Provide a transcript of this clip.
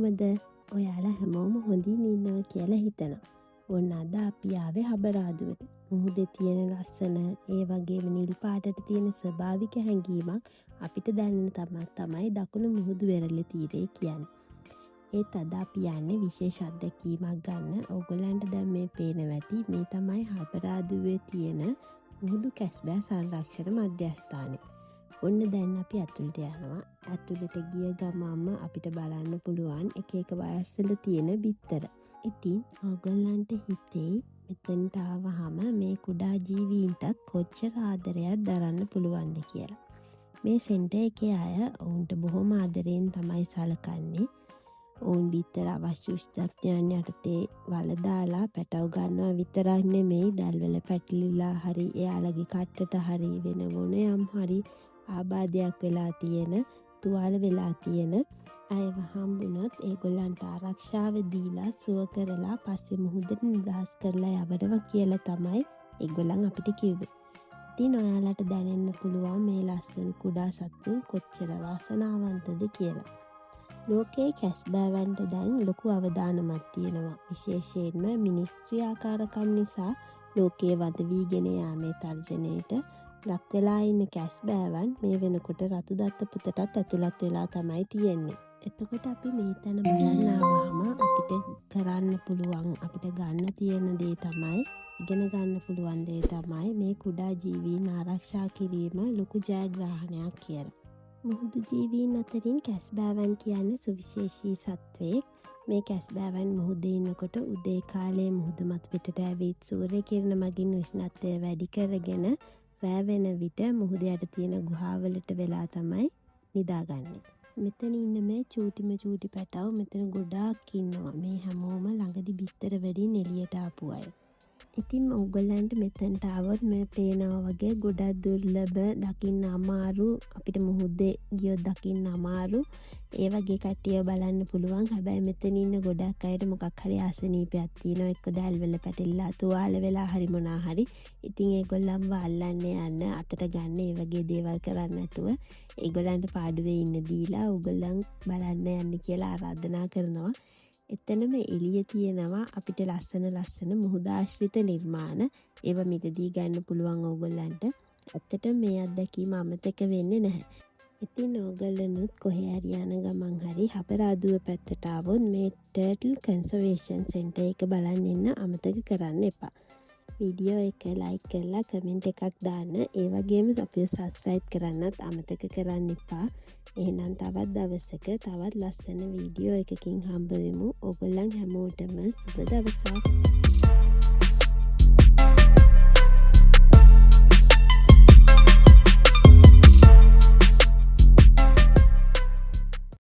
කොහොමද? ඔයාලා හැමෝම හොඳින් ඉන්නවා කියලා හිතනවා. ඔන්න අද අපි ආවේ හබරාදුවට. මුහුදේ තියෙන ලස්සන ඒ වගේම නිල් පාටට තියෙන ස්වභාවික හැඟීමක් අපිට දැනෙන තමයි දකුණු මුහුදු වෙරළ තීරය කියන්නේ. ඒත් අද අපි යන්නේ විශේෂ අත්දැකීමක් ගන්න. ඕගොල්ලන්ට දැන් මේ පේනවා ඇති මේ තමයි හබරාදුවේ තියෙන මුහුදු කැස්බෑ සංරක්ෂණ මධ්‍යස්ථානය. ඔන්න දැන් අපි ඇතුළට යනවා. ඇතුළට ගිය ගමන්ම අපිට බලන්න පුළුවන් එක එක වයස්වල තියෙන බිත්තර. ඉතින් ඕගොල්ලන්ට හිතෙයි මෙතනට ආවහම මේ කුඩා ජීවීන්ටත් කොච්චර ආදරයක් දරන්න පුළුවන්ද කියලා. මේ සෙන්ටර් එකේ අය ඔවුන්ට බොහොම ආදරයෙන් තමයි සලකන්නේ. ඔවුන් බිත්තර අවශ්‍ය උෂ්ණත්වයන් යටතේ වල දාලා පැටව ගන්නවා විතරක් නෙමෙයි, දැල්වල පැටලිලා හරි එයාලගේ කට්ටට හරි වෙන මොන යම් හරි ආබාධයක් වෙලා තියෙන, තුවාල වෙලා තියෙන අයව හම්බුනොත් ඒගොල්ලන්ට ආරක්ෂාව දීලා සුව කරලා පස්සේ මුහුදට නිදහස් කරලා යවනවා කියලා තමයි ඒගොල්ලන් අපිට කිව්වේ. ඉතින් ඔයාලට දැනෙන්න පුළුවන් මේ ලස්සන කුඩා සත්තුන් කොච්චර වාසනාවන්තද කියලා. ලෝකයේ කැස්බෑවන්ට දැන් ලොකු අවදානමක් තියෙනවා. විශේෂයෙන්ම මිනිස් ක්‍රියාකාරකම් නිසා ලෝකයේ වද වීගෙන යාමේ තර්ජනයට ලක් වෙලා ඉන්න කැස්බෑවන් මේ වෙනකොට රතු දත්ත පුතටත් ඇතුළත් වෙලා තමයි තියෙන්නේ. එතකොට අපි මේ තැන බලන්න ආවම අපිට කරන්න පුළුවන්, අපිට ගන්න තියෙන දේ තමයි, ඉගෙන ගන්න පුළුවන් දේ තමයි මේ කුඩා ජීවීන් ආරක්ෂා කිරීම ලොකු ජයග්‍රහණයක් කියලා. මුහුදු ජීවීන් අතරින් කැස්බෑවන් කියන්නේ සුවිශේෂී සත්වෙක්. මේ කැස්බෑවන් මුහුදේ ඉන්නකොට උදේ කාලයේ මුහුද මත පිටට ඇවිත් සූර්ය කිරණ මගින් උෂ්ණත්වය වැඩි කරගෙන රෑ වෙන විට මුහුද යට තියෙන ගුහාවලට වෙලා තමයි නිදාගන්නේ. මෙතන ඉන්න මේ චූටි පැටව මෙතන ගොඩාක් ඉන්නවා. මේ හැමෝම ළඟදි බිත්තර වලින් එළියට ආපු අය. ඉතින් ඕගොල්ලන්ට මෙතනට આવොත් මේ පේනවා වගේ ගොඩක් දුර්ලභ, දකින්න අමාරු, අපිට මුහුදේ ගියොත් දකින්න අමාරු ඒ වගේ කට්ටිය බලන්න පුළුවන්. හැබැයි මෙතන ඉන්න ගොඩක් අයට මොකක් හරි ආසනීපයක් තියෙනවා. එක්ක දැල්වල පැටලිලා තුවාල වෙලා හරි මොනා හරි. ඉතින් ඒගොල්ලන්ව අල්ලන්න යන්න, අතට ගන්න ඒ වගේ දේවල් කරන්න නැතුව ඒගොල්ලන්ට පාඩුවේ ඉන්න දීලා ඕගොල්ලන් බලන්න යන්න කියලා ආරාධනා කරනවා. එතනම එළිය තියෙනවා අපිට ලස්සන මුහුදාශ්‍රිත නිර්මාණ. ඒවා මිලදී ගන්න පුළුවන් ඕගොල්ලන්ට. ඇත්තටම මේ අත්දැකීම අමතක වෙන්නේ නැහැ. ඉතින් ඕගොල්ලනුත් කොහේ හරි යන ගමන් හරි හබරාදුව පැත්තට ආවොත් මේ ටර්ටල් කන්සර්වේෂන් සෙන්ටර් එක බලන්න එන්න අමතක කරන්න එපා. වීඩියෝ එක ලයික් කරලා කමෙන්ට් එකක් දාන්න. ඒ වගේම අපිව සබ්ස්ක්‍රයිබ් කරන්නත් අමතක කරන්න එපා. එහෙනම් තවත් දවසක තවත් ලස්සන වීඩියෝ එකකින් හම්බ වෙමු. ඔයගොල්ලන් හැමෝටම සුබ දවසක්.